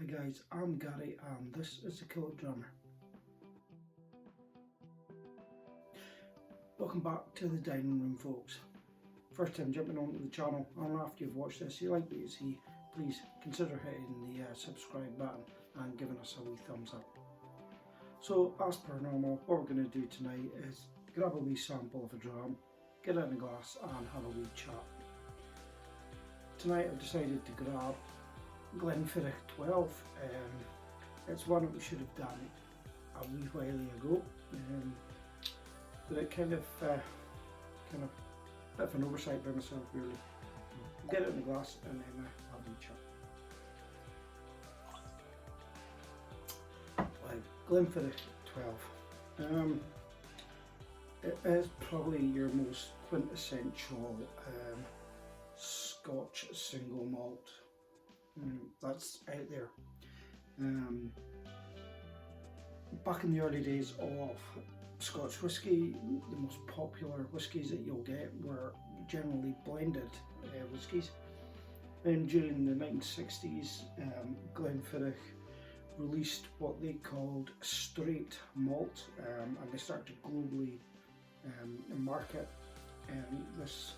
Hi guys, I'm Gary and this is the Killer Drummer. Welcome back to the dining room, folks. First time jumping onto the channel, and after you've watched this, you like what you see, please consider hitting the subscribe button and giving us a wee thumbs up. So as per normal, what we're going to do tonight is grab a wee sample of a dram, get it in a glass and have a wee chat. Tonight I've decided to grab Glenfiddich 12. It's one that we should have done a wee while ago, but it kind of bit of an oversight by myself really. Get it in the glass and then have a wee chat. Glenfiddich 12. It is probably your most quintessential Scotch single malt that's out there. Back in the early days of Scotch whisky, the most popular whiskies that you'll get were generally blended whiskies. And during the 1960s, Glenfiddich released what they called straight malt, and they started to globally market this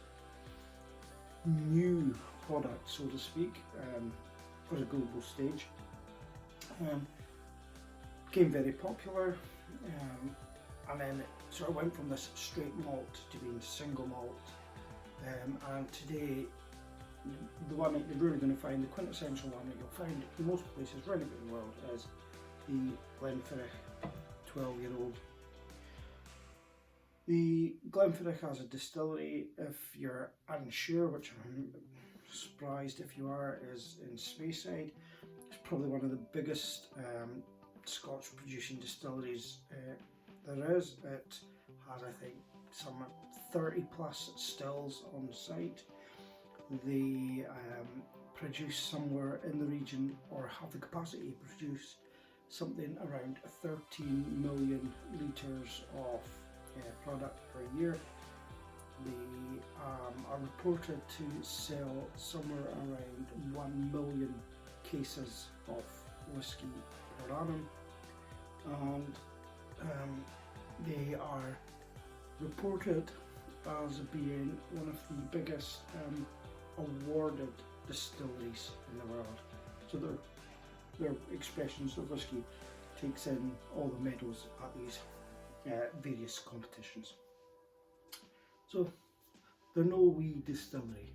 new product, so to speak, for the global stage. Became very popular, and then it sort of went from this straight malt to being single malt, and today the one that you're really going to find, the quintessential one that you'll find in most places right about the world, is the Glenfiddich 12-year-old. The Glenfiddich has a distillery, if you're unsure, which I'm surprised if you are, is in Speyside. It's probably one of the biggest Scotch producing distilleries there is. It has, I think, some 30 plus stills on site. They produce somewhere in the region, or have the capacity to produce something around 13 million litres of product per year. They are reported to sell somewhere around 1 million cases of whisky per annum, and they are reported as being one of the biggest awarded distilleries in the world. So their expressions of whisky takes in all the medals at these various competitions. So they're no wee distillery.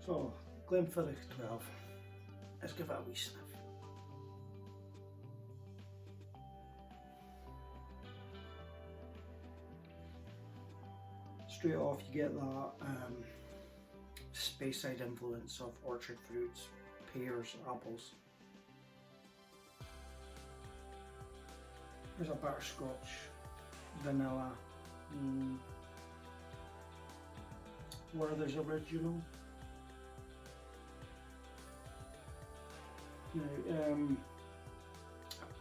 So Glenfiddich 12, let's give it a wee sniff. Straight off you get that Speyside influence of orchard fruits, pears, apples. There's a butterscotch, vanilla, Werther's Original. Now,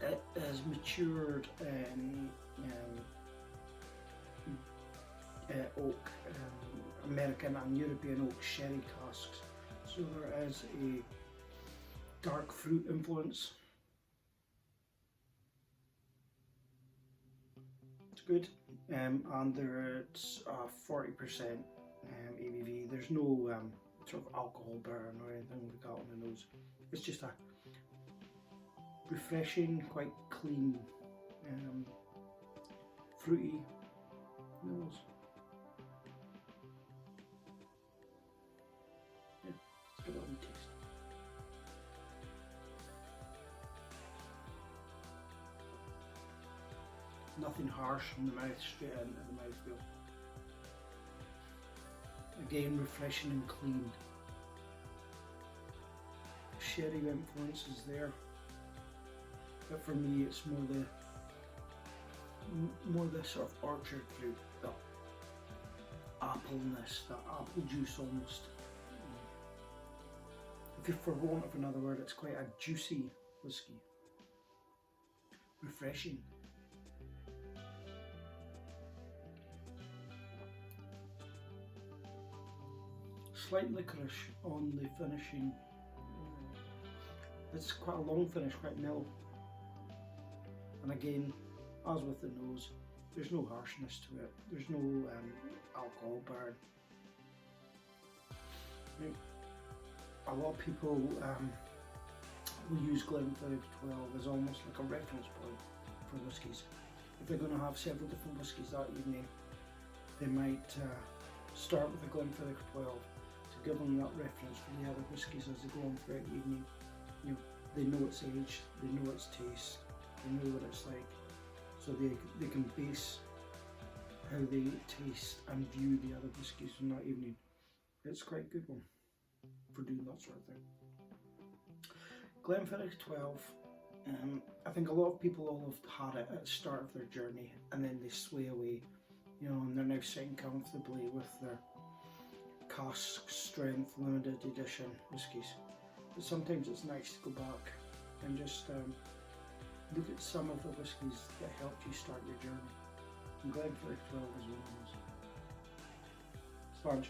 it is matured in oak, American and European oak sherry casks, so there is a dark fruit influence. It's good, and it's 40% ABV. There's no sort of alcohol burn or anything like that on the nose. It's just a refreshing, quite clean, fruity nose. Yeah, let's give it a wee taste. Nothing harsh in the mouth, straight into the mouthfeel. Again, refreshing and clean. Sherry influence is there, but for me it's more the sort of orchard fruit, that appleness, that apple juice almost. If for want of another word, it's quite a juicy whisky. Refreshing. Slight licorice on the finishing It's quite a long finish, quite mellow. And again, as with the nose, there's no harshness to it. There's no alcohol burn. A lot of people will use Glenfiddich 12 as almost like a reference point for whiskies. If they're going to have several different whiskies that evening, they might start with a Glenfiddich 12 to give them that reference for the other whiskies as they go on throughout the evening. You know, they know its age, they know its taste, they know what it's like, so they can base how they taste and view the other whiskies from that evening. It's quite a good one for doing that sort of thing. Glenfiddich 12, I think a lot of people all have had it at the start of their journey, and then they sway away, you know, and they're now sitting comfortably with their cask strength limited edition whiskies. But sometimes it's nice to go back and just look at some of the whiskies that helped you start your journey. And Glenfiddich 12 is one of those. Sponge.